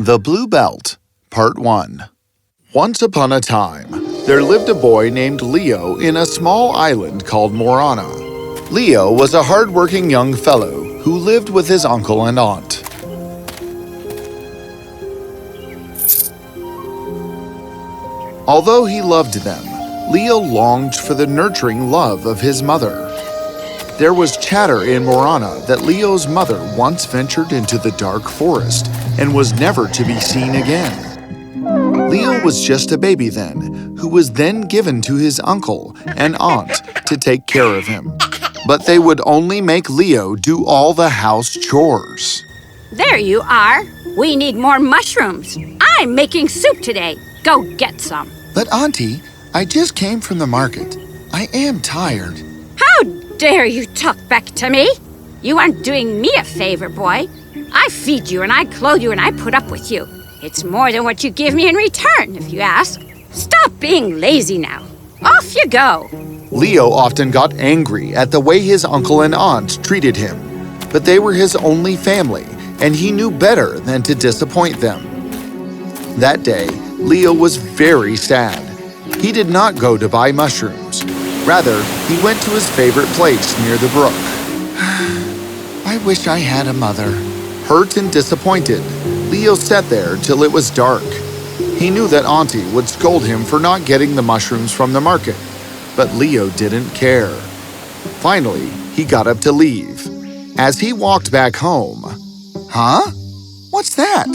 The Blue Belt, Part 1. Once upon a time, there lived a boy named Leo in a small island called Morana. Leo was a hard-working young fellow who lived with his uncle and aunt. Although he loved them, Leo longed for the nurturing love of his mother. There was chatter in Morana that Leo's mother once ventured into the dark forest and was never to be seen again. Leo was just a baby then, who was then given to his uncle and aunt to take care of him. But they would only make Leo do all the house chores. There you are. We need more mushrooms. I'm making soup today. Go get some. But Auntie, I just came from the market. I am tired. How dare you talk back to me? You aren't doing me a favor, boy. I feed you and I clothe you and I put up with you. It's more than what you give me in return, if you ask. Stop being lazy now. Off you go. Leo often got angry at the way his uncle and aunt treated him. But they were his only family, and he knew better than to disappoint them. That day, Leo was very sad. He did not go to buy mushrooms. Rather, he went to his favorite place near the brook. I wish I had a mother. Hurt and disappointed, Leo sat there till it was dark. He knew that Auntie would scold him for not getting the mushrooms from the market, but Leo didn't care. Finally, he got up to leave. As he walked back home, "Huh? What's that?"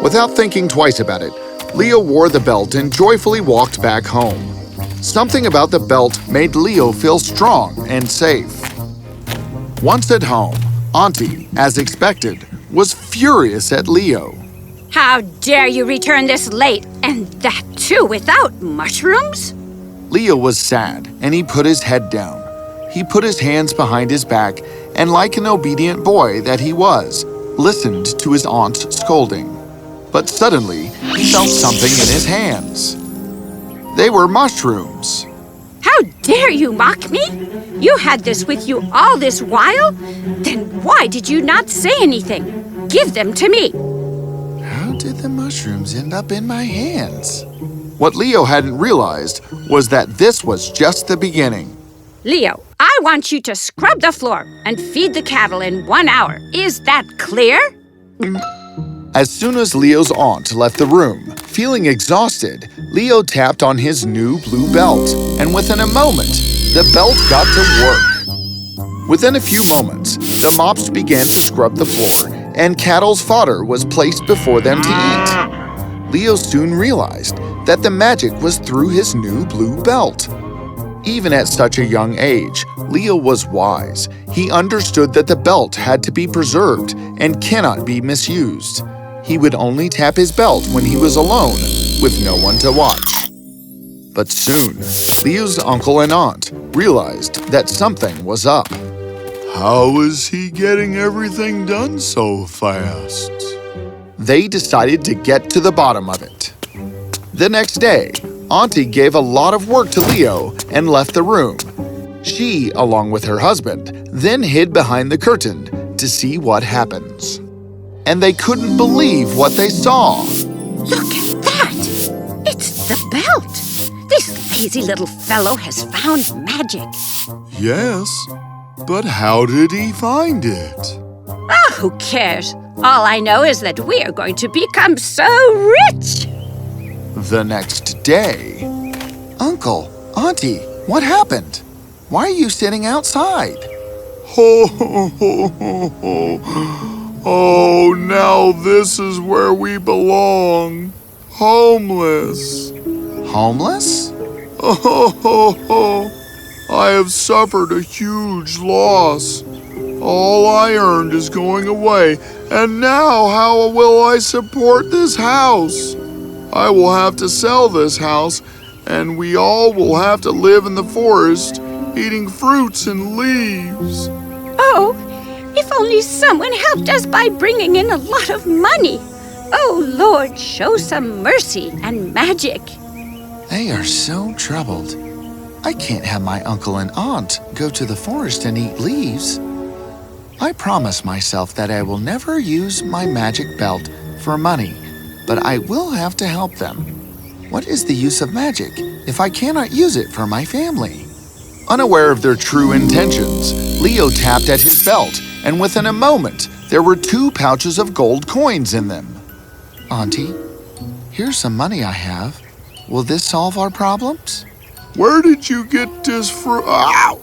Without thinking twice about it, Leo wore the belt and joyfully walked back home. Something about the belt made Leo feel strong and safe. Once at home, Auntie, as expected, was furious at Leo. How dare you return this late, and that too without mushrooms? Leo was sad, and he put his head down. He put his hands behind his back, and like an obedient boy that he was, listened to his aunt's scolding. But suddenly, he felt something in his hands. They were mushrooms. How dare you mock me? You had this with you all this while? Then why did you not say anything? Give them to me. How did the mushrooms end up in my hands? What Leo hadn't realized was that this was just the beginning. Leo, I want you to scrub the floor and feed the cattle in 1 hour. Is that clear? As soon as Leo's aunt left the room, feeling exhausted, Leo tapped on his new blue belt, and within a moment, the belt got to work. Within a few moments, the mops began to scrub the floor, and cattle's fodder was placed before them to eat. Leo soon realized that the magic was through his new blue belt. Even at such a young age, Leo was wise. He understood that the belt had to be preserved and cannot be misused. He would only tap his belt when he was alone, with no one to watch. But soon, Leo's uncle and aunt realized that something was up. How is he getting everything done so fast? They decided to get to the bottom of it. The next day, Auntie gave a lot of work to Leo and left the room. She, along with her husband, then hid behind the curtain to see what happens. And they couldn't believe what they saw. Look at that! It's the belt! This lazy little fellow has found magic. Yes, but how did he find it? Oh, who cares? All I know is that we are going to become so rich! The next day, Uncle, Auntie, what happened? Why are you sitting outside? Ho, ho, ho, ho, ho. Oh, now this is where we belong. Homeless. Homeless? Oh, ho, ho. I have suffered a huge loss. All I earned is going away, and now how will I support this house? I will have to sell this house, and we all will have to live in the forest, eating fruits and leaves. Oh, if only someone helped us by bringing in a lot of money. Oh, Lord, show some mercy and magic. They are so troubled. I can't have my uncle and aunt go to the forest and eat leaves. I promise myself that I will never use my magic belt for money, but I will have to help them. What is the use of magic if I cannot use it for my family? Unaware of their true intentions, Leo tapped at his belt, and within a moment, there were 2 pouches of gold coins in them. Auntie, here's some money I have. Will this solve our problems? Where did you get this from? Ow!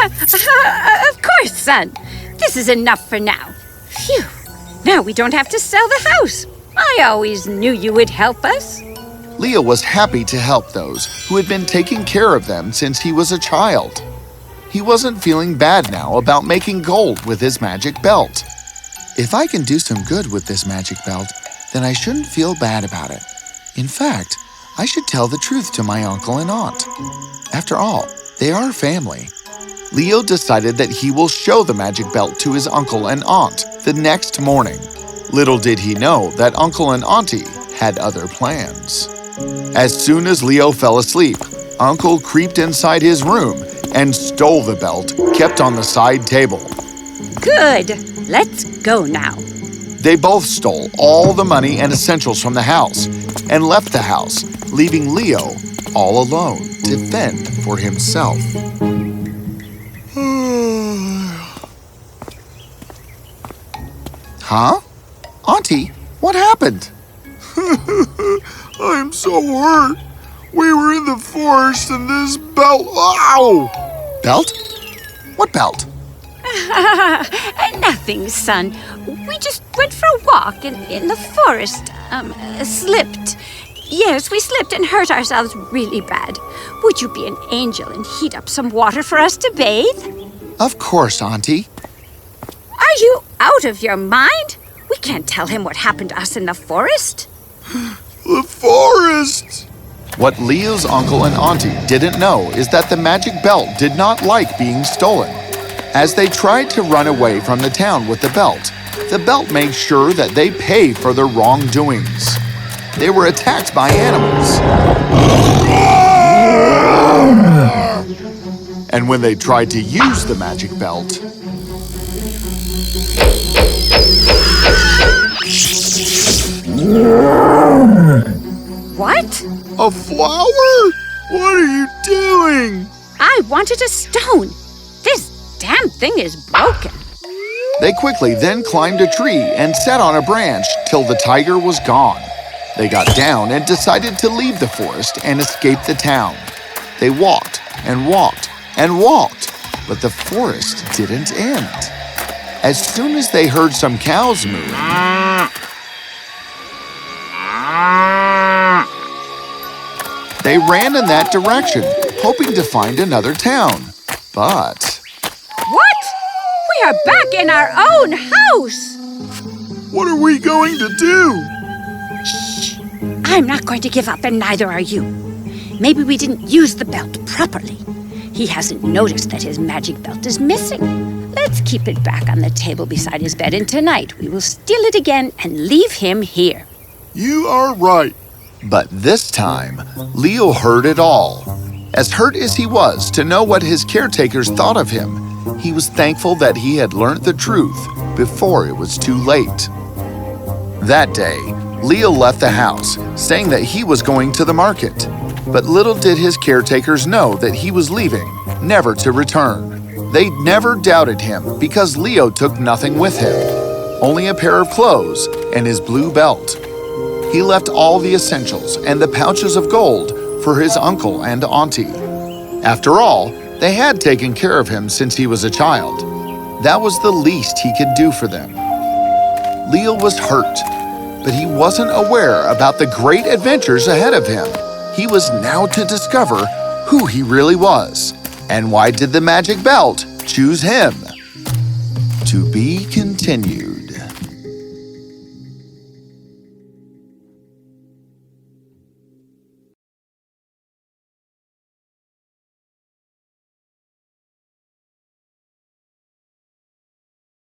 Of course, son. This is enough for now. Phew. Now we don't have to sell the house. I always knew you would help us. Leo was happy to help those who had been taking care of them since he was a child. He wasn't feeling bad now about making gold with his magic belt. If I can do some good with this magic belt, then I shouldn't feel bad about it. In fact, I should tell the truth to my uncle and aunt. After all, they are family. Leo decided that he will show the magic belt to his uncle and aunt the next morning. Little did he know that Uncle and Auntie had other plans. As soon as Leo fell asleep, Uncle creeped inside his room and stole the belt kept on the side table. Good. Let's go now. They both stole all the money and essentials from the house and left the house, leaving Leo all alone to fend for himself. Huh? Auntie, what happened? I'm so hurt. We were in the forest and this belt. Ow! Belt? What belt? Nothing, son. We just went for a walk in the forest. Slipped. Yes, we slipped and hurt ourselves really bad. Would you be an angel and heat up some water for us to bathe? Of course, Auntie. Are you out of your mind? We can't tell him what happened to us in the forest. The forest! What Leo's uncle and auntie didn't know is that the magic belt did not like being stolen. As they tried to run away from the town with the belt made sure that they pay for their wrongdoings. They were attacked by animals. And when they tried to use the magic belt, What? A flower? What are you doing? I wanted a stone. This damn thing is broken. they quickly then climbed a tree and sat on a branch till the tiger was gone. They got down and decided to leave the forest and escape the town. They walked and walked and walked, but the forest didn't end. As soon as they heard some cows moo, they ran in that direction, hoping to find another town. But What? We are back in our own house! What are we going to do? Shh! I'm not going to give up, and neither are you. Maybe we didn't use the belt properly. He hasn't noticed that his magic belt is missing. Let's keep it back on the table beside his bed, and tonight we will steal it again and leave him here. You are right. But this time, Leo heard it all. As hurt as he was to know what his caretakers thought of him, he was thankful that he had learned the truth before it was too late. That day, Leo left the house, saying that he was going to the market. But little did his caretakers know that he was leaving, never to return. They never doubted him because Leo took nothing with him, only a pair of clothes and his blue belt. He left all the essentials and the pouches of gold for his uncle and auntie. After all, they had taken care of him since he was a child. That was the least he could do for them. Leo was hurt, but he wasn't aware about the great adventures ahead of him. He was now to discover who he really was. And why did the magic belt choose him? To be continued.